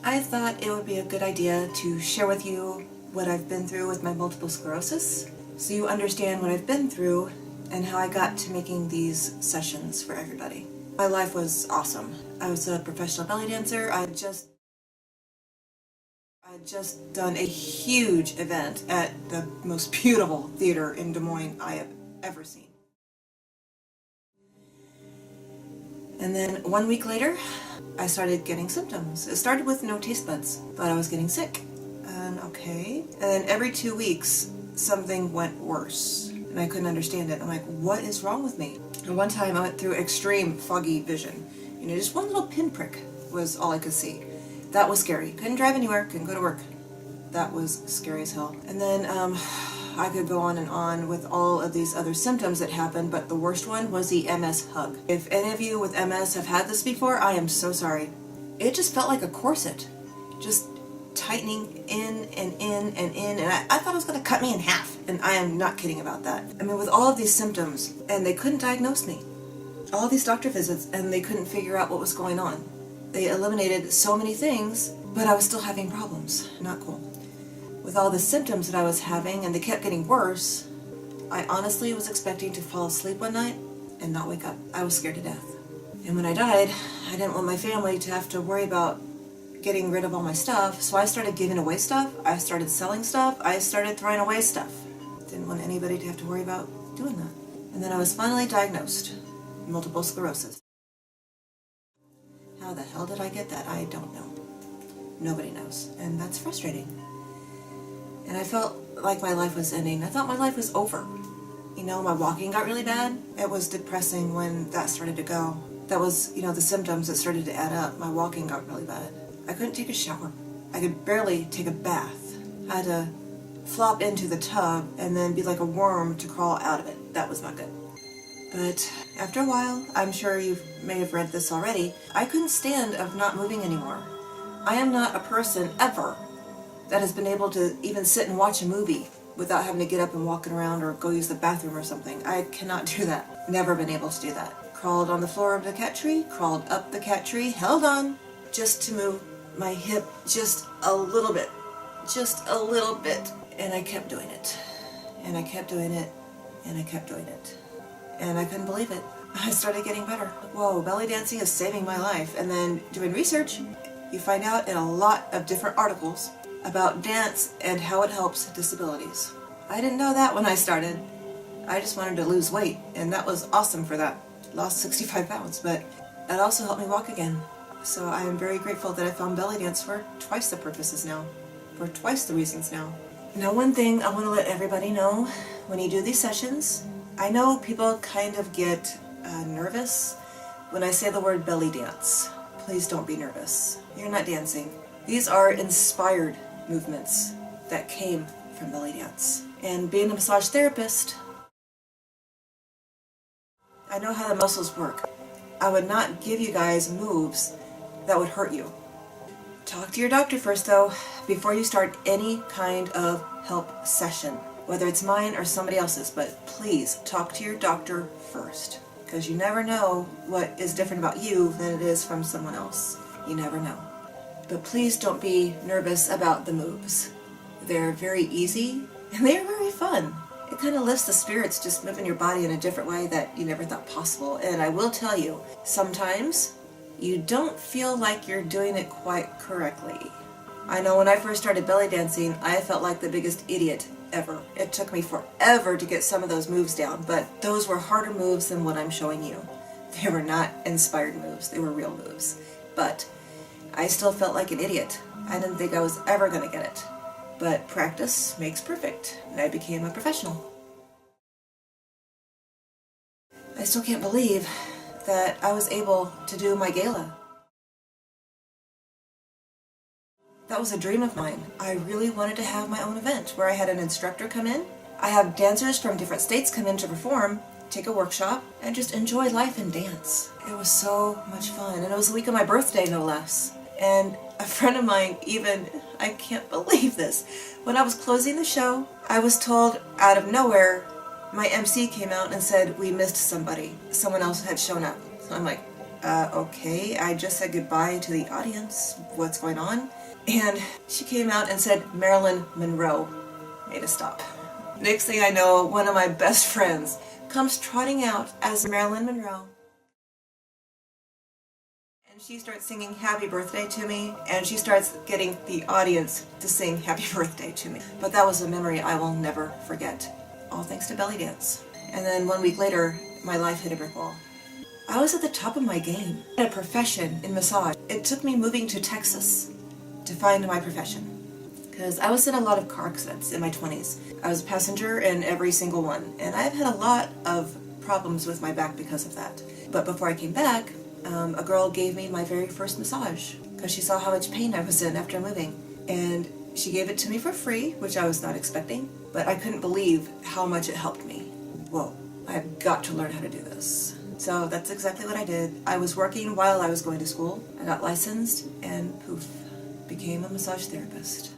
I thought it would be a good idea to share with you what I've been through with my multiple sclerosis, so you understand what I've been through and how I got to making these sessions for everybody. My life was awesome. I was a professional belly dancer. I'd just done a huge event at the most beautiful theater in Des Moines I have ever seen. And then 1 week later, I started getting symptoms. It started with no taste buds, but I was getting sick. And okay. And then every 2 weeks, something went worse. And I couldn't understand it. I'm like, what is wrong with me? And one time I went through extreme foggy vision. You know, just one little pinprick was all I could see. That was scary. Couldn't drive anywhere, couldn't go to work. That was scary as hell. And then I could go on and on with all of these other symptoms that happened, but the worst one was the MS hug. If any of you with MS have had this before, I am so sorry. It just felt like a corset, just tightening in and in and in, and I thought it was going to cut me in half, and I am not kidding about that. I mean, with all of these symptoms, and they couldn't diagnose me. All these doctor visits, and they couldn't figure out what was going on. They eliminated so many things, but I was still having problems. Not cool. With all the symptoms that I was having, and they kept getting worse, I honestly was expecting to fall asleep one night and not wake up. I was scared to death. And when I died, I didn't want my family to have to worry about getting rid of all my stuff, so I started giving away stuff, I started selling stuff, I started throwing away stuff. Didn't want anybody to have to worry about doing that. And then I was finally diagnosed, multiple sclerosis. How the hell did I get that? I don't know. Nobody knows, and that's frustrating. And I felt like my life was ending. I thought my life was over. You know, my walking got really bad. It was depressing when that started to go. That was, you know, the symptoms that started to add up. My walking got really bad. I couldn't take a shower. I could barely take a bath. I had to flop into the tub and then be like a worm to crawl out of it. That was not good. But after a while, I'm sure you may have read this already, I couldn't stand of not moving anymore. I am not a person ever that has been able to even sit and watch a movie without having to get up and walk around or go use the bathroom or something. I cannot do that. Never been able to do that. Crawled on the floor of the cat tree, crawled up the cat tree, held on just to move my hip just a little bit. Just a little bit. And I kept doing it. And I kept doing it. And I kept doing it. And I couldn't believe it. I started getting better. Whoa, belly dancing is saving my life. And then doing research, you find out in a lot of different articles about dance and how it helps disabilities. I didn't know that when I started. I just wanted to lose weight, and that was awesome for that. Lost 65 pounds, but that also helped me walk again. So I am very grateful that I found belly dance for twice the purposes now, for twice the reasons now. Now, one thing I want to let everybody know, when you do these sessions, I know people kind of get nervous when I say the word belly dance. Please don't be nervous. You're not dancing. These are inspired movements that came from belly dance. And being a massage therapist, I know how the muscles work. I would not give you guys moves that would hurt you. Talk to your doctor first though, before you start any kind of help session, whether it's mine or somebody else's, but please talk to your doctor first, because you never know what is different about you than it is from someone else. You never know. But please don't be nervous about the moves. They're very easy and they're very fun. It kind of lifts the spirits, just moving your body in a different way that you never thought possible. And I will tell you, sometimes you don't feel like you're doing it quite correctly. I know when I first started belly dancing, I felt like the biggest idiot ever. It took me forever to get some of those moves down, but those were harder moves than what I'm showing you. They were not inspired moves, they were real moves. But I still felt like an idiot. I didn't think I was ever going to get it. But practice makes perfect, and I became a professional. I still can't believe that I was able to do my gala. That was a dream of mine. I really wanted to have my own event where I had an instructor come in. I have dancers from different states come in to perform, take a workshop, and just enjoy life and dance. It was so much fun, and it was the week of my birthday, no less. And a friend of mine even, I can't believe this, when I was closing the show, I was told out of nowhere, my MC came out and said we missed somebody. Someone else had shown up. So I'm like, Okay, I just said goodbye to the audience. What's going on? And she came out and said Marilyn Monroe. Made a stop. Next thing I know, one of my best friends comes trotting out as Marilyn Monroe. And she starts singing happy birthday to me, and she starts getting the audience to sing happy birthday to me. But that was a memory I will never forget. All thanks to belly dance. And then 1 week later, my life hit a brick wall. I was at the top of my game. I had a profession in massage. It took me moving to Texas to find my profession, because I was in a lot of car accidents in my 20s. I was a passenger in every single one, and I've had a lot of problems with my back because of that. But before I came back, a girl gave me my very first massage because she saw how much pain I was in after moving. And she gave it to me for free, which I was not expecting, but I couldn't believe how much it helped me. Whoa, I've got to learn how to do this. So that's exactly what I did. I was working while I was going to school. I got licensed and poof, became a massage therapist.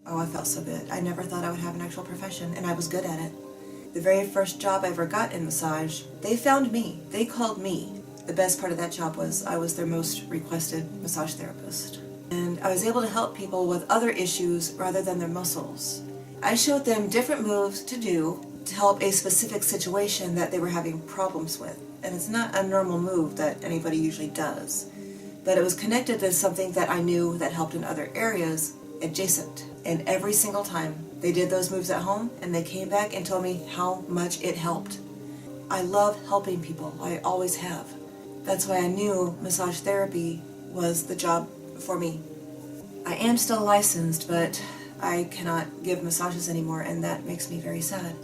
Oh, I felt so good. I never thought I would have an actual profession, and I was good at it. The very first job I ever got in massage, they found me. They called me. The best part of that job was I was their most requested massage therapist. And I was able to help people with other issues rather than their muscles. I showed them different moves to do to help a specific situation that they were having problems with. And it's not a normal move that anybody usually does. But it was connected to something that I knew that helped in other areas adjacent. And every single time they did those moves at home and they came back and told me how much it helped. I love helping people. I always have. That's why I knew massage therapy was the job for me. I am still licensed, but I cannot give massages anymore, and that makes me very sad.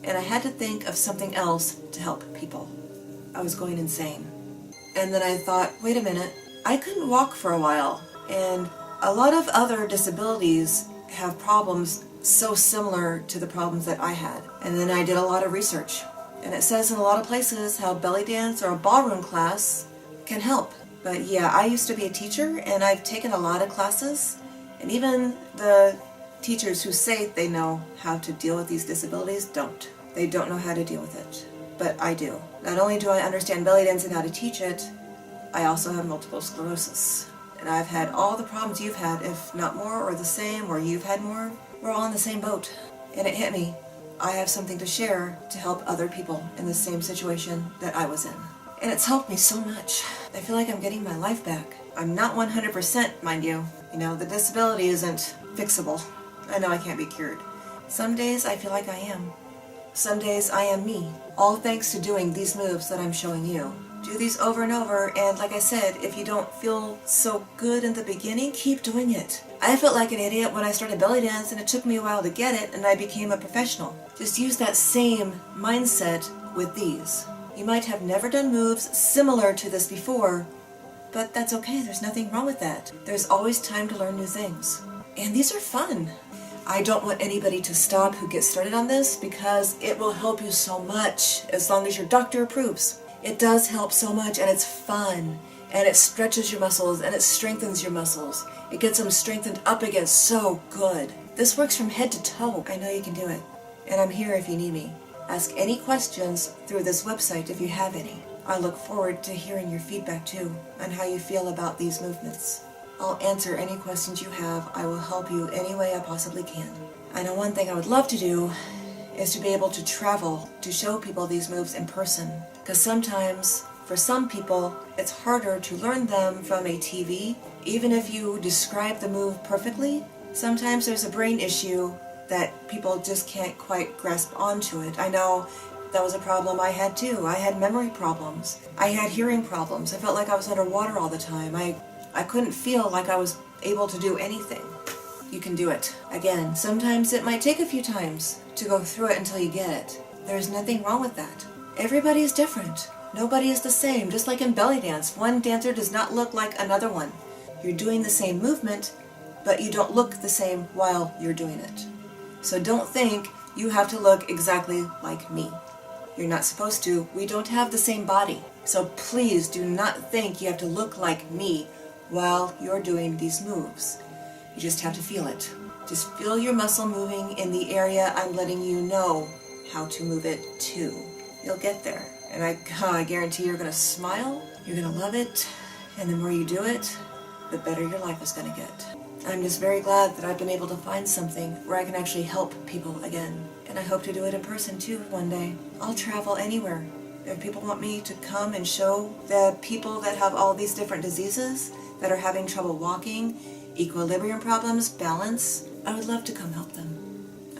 And I had to think of something else to help people. I was going insane. And then I thought, wait a minute, I couldn't walk for a while, and a lot of other disabilities have problems so similar to the problems that I had. And then I did a lot of research, and it says in a lot of places how belly dance or a ballroom class can help. But yeah, I used to be a teacher, and I've taken a lot of classes, and even the teachers who say they know how to deal with these disabilities don't. They don't know how to deal with it. But I do. Not only do I understand belly dance and how to teach it, I also have multiple sclerosis. And I've had all the problems you've had, if not more or the same, or you've had more. We're all in the same boat. And it hit me. I have something to share to help other people in the same situation that I was in. And it's helped me so much. I feel like I'm getting my life back. I'm not 100%, mind you. You know, the disability isn't fixable. I know I can't be cured. Some days I feel like I am. Some days I am me. All thanks to doing these moves that I'm showing you. Do these over and over, and like I said, if you don't feel so good in the beginning, keep doing it. I felt like an idiot when I started belly dance, and it took me a while to get it, and I became a professional. Just use that same mindset with these. You might have never done moves similar to this before, but that's okay. There's nothing wrong with that. There's always time to learn new things. And these are fun. I don't want anybody to stop who gets started on this, because it will help you so much as long as your doctor approves. It does help so much, and it's fun, and it stretches your muscles, and it strengthens your muscles. It gets them strengthened up again so good. This works from head to toe. I know you can do it, and I'm here if you need me. Ask any questions through this website if you have any. I look forward to hearing your feedback too, on how you feel about these movements. I'll answer any questions you have. I will help you any way I possibly can. I know one thing I would love to do is to be able to travel to show people these moves in person. Because sometimes, for some people, it's harder to learn them from a TV. Even if you describe the move perfectly, sometimes there's a brain issue that people just can't quite grasp onto it. I know that was a problem I had too. I had memory problems. I had hearing problems. I felt like I was underwater all the time. I couldn't feel like I was able to do anything. You can do it. Again, sometimes it might take a few times to go through it until you get it. There's nothing wrong with that. Everybody is different. Nobody is the same. Just like in belly dance, one dancer does not look like another one. You're doing the same movement, but you don't look the same while you're doing it. So don't think you have to look exactly like me. You're not supposed to. We don't have the same body. So please do not think you have to look like me while you're doing these moves. You just have to feel it. Just feel your muscle moving in the area I'm letting you know how to move it to. You'll get there, And I guarantee you're going to smile, you're going to love it, and the more you do it, the better your life is going to get. I'm just very glad that I've been able to find something where I can actually help people again. And I hope to do it in person too one day. I'll travel anywhere. If people want me to come and show the people that have all these different diseases, that are having trouble walking, equilibrium problems, balance, I would love to come help them.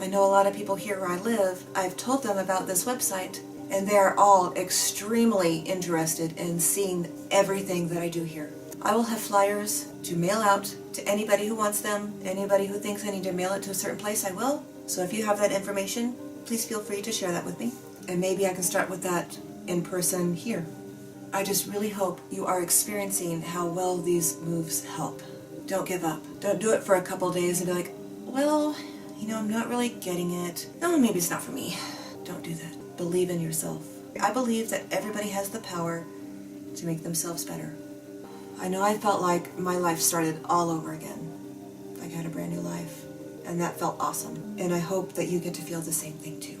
I know a lot of people here where I live. I've told them about this website, and they are all extremely interested in seeing everything that I do here. I will have flyers to mail out to anybody who wants them. Anybody who thinks I need to mail it to a certain place, I will. So if you have that information, please feel free to share that with me. And maybe I can start with that in person here. I just really hope you are experiencing how well these moves help. Don't give up. Don't do it for a couple days and be like, well, I'm not really getting it. Oh, maybe it's not for me. Don't do that. Believe in yourself. I believe that everybody has the power to make themselves better. I know I felt like my life started all over again. Like I had a brand new life. And that felt awesome. And I hope that you get to feel the same thing too.